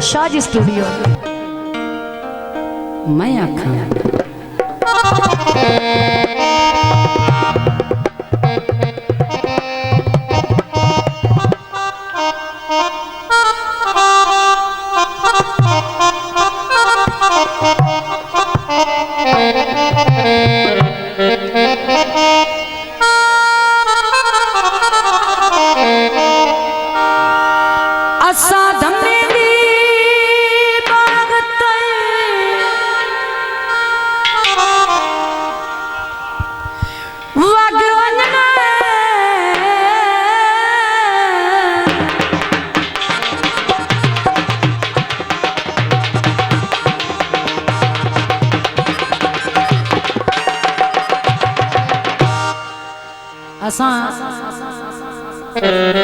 Shahaji studio मैं आखा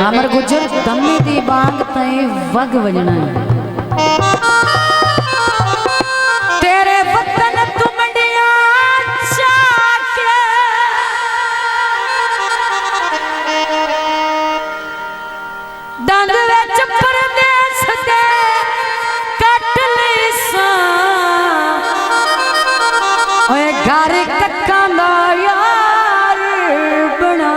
अमर गुजर दमे दी बांग तई वग वजना तेरे वतन तुमड़िया चाके डंग विच परदेस दे कट ली सा ओए घर कक्का दा यार बना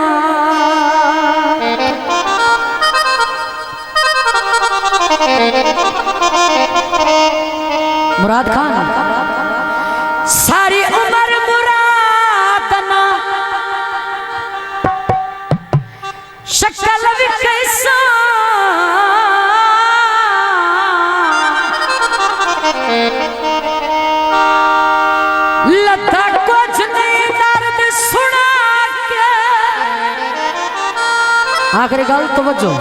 मुराद खान सारी उम्र मुराद ना शक्ल भी कैसा लता कुछ नहीं दर्द सुना के आखिरी गल तवज्जो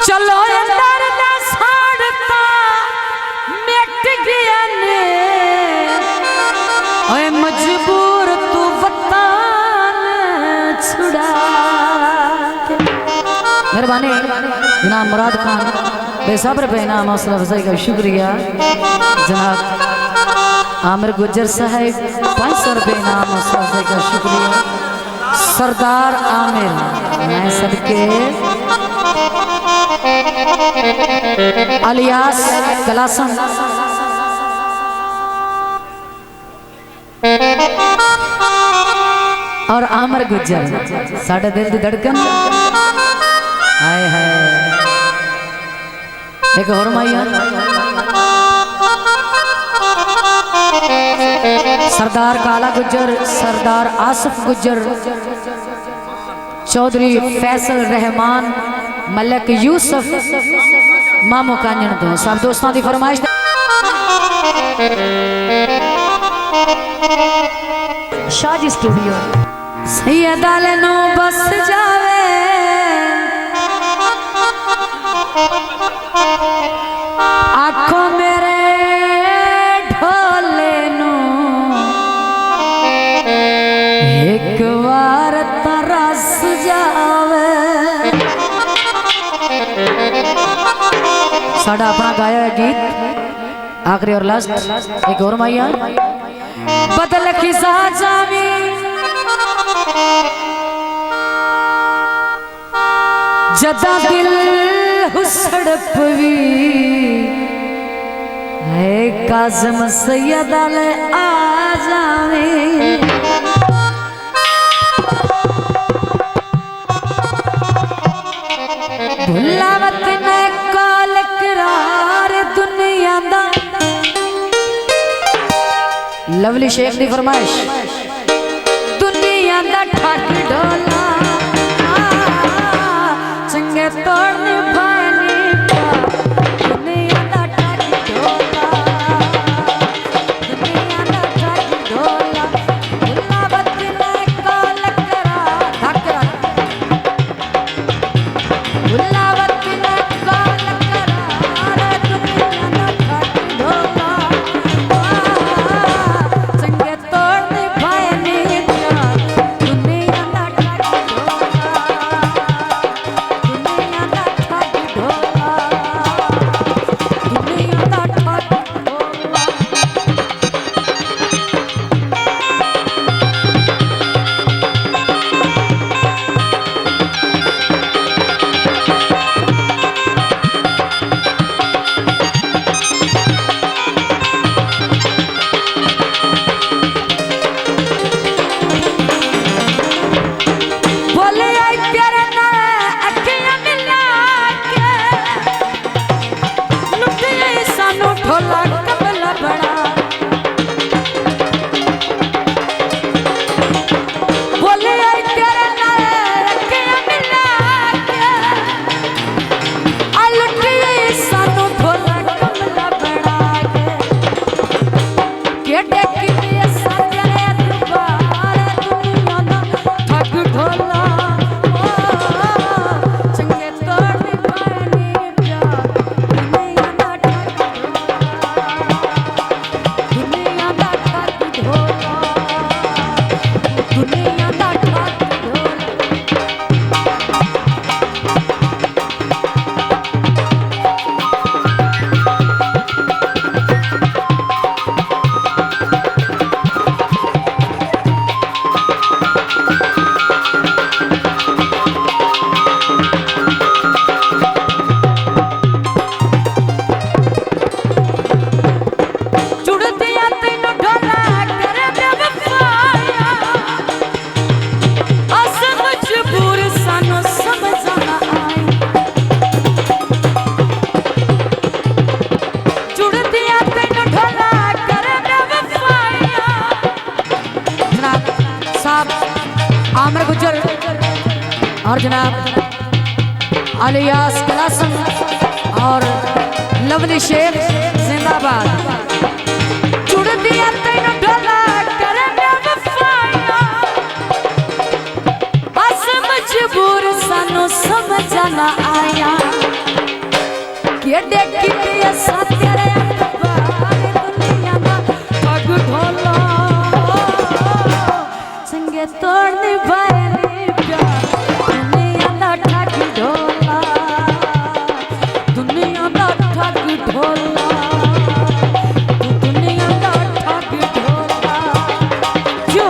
चलो दर्द साड़ता मिट गया ने ओए मजबूर तू वतन छुड़ा मेहरबानी जनाब मुराद खान बेसब्र पे इनाम हौसला अफजाई का शुक्रिया। जनाब आमिर गुजर साहब 500 रुपये इनाम हौसला अफजाई का शुक्रिया। सरदार आमिर मैं सदके अलियास कलासन और आमिर गुजर साढ़े दिल की धड़कन हाय हाय एक और माइया सरदार काला गुजर सरदार आसिफ गुजर चौधरी फैसल रहमान मलक यूसुफ मामो कांजन तो सब दोस्तों की फरमाइश शाहजी स्टूडियो सैयदा लेनो बस जावे आँखों मेरे ढोले नो एक बार तरस जावे साड़ा अपना गाया है गीत आखिरी और लास्ट एक और माइया बदल खिसा जावी जदा दिल हुसड़ पवी है काज़म सैयदा ले आ जावे भुलावत ने काल करार दुनिया दा लवली शेख दी फरमाइश दुनिया दा ठाठ ढोला चंगे तोड़ने पानी दुनिया दा ठाठ ढोला दुनिया दा ठाठ ढोला भुलावत ने काल करार धकरा भुलावत ने काल करार दुनिया दा ठाठ ढोला चंगे तोड़ने पानी दुनिया दा ठाठ ढोला और जनाब अलियास कलासन और लवली शेख जिंदाबाद। जुड़ दिया तेन ढोला करने वफाया, बस मजबूर सानू समझना आया कि देखी पिया सा तेरे अखबार दुनिया दा पग ढोला संगे तोड़ने वाले प्यार दुनिया दा ठग ढोला, दुनिया दा ठग ढोला, दुनिया दा ठग ढोला जो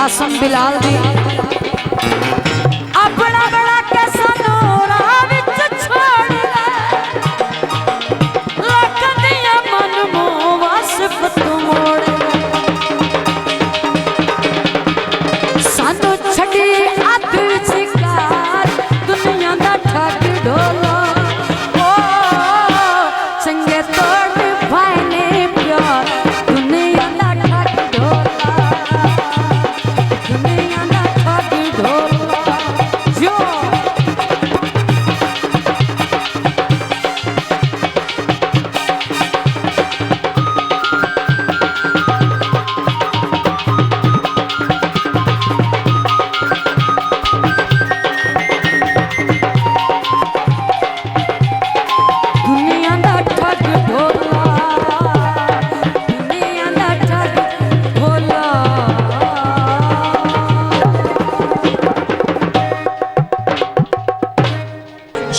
आसम बिलाल दी अपना बड़ा के सनोरा विच छोड़ लख दिया मन मोह सिफत मोड़ सानू छड़ी अध शिकार दुनिया दा ठग ढोला ओ संगे तोड़ भाईने प्यार दुनिया दा ठग ढोला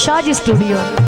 शाहजी स्टूडियो।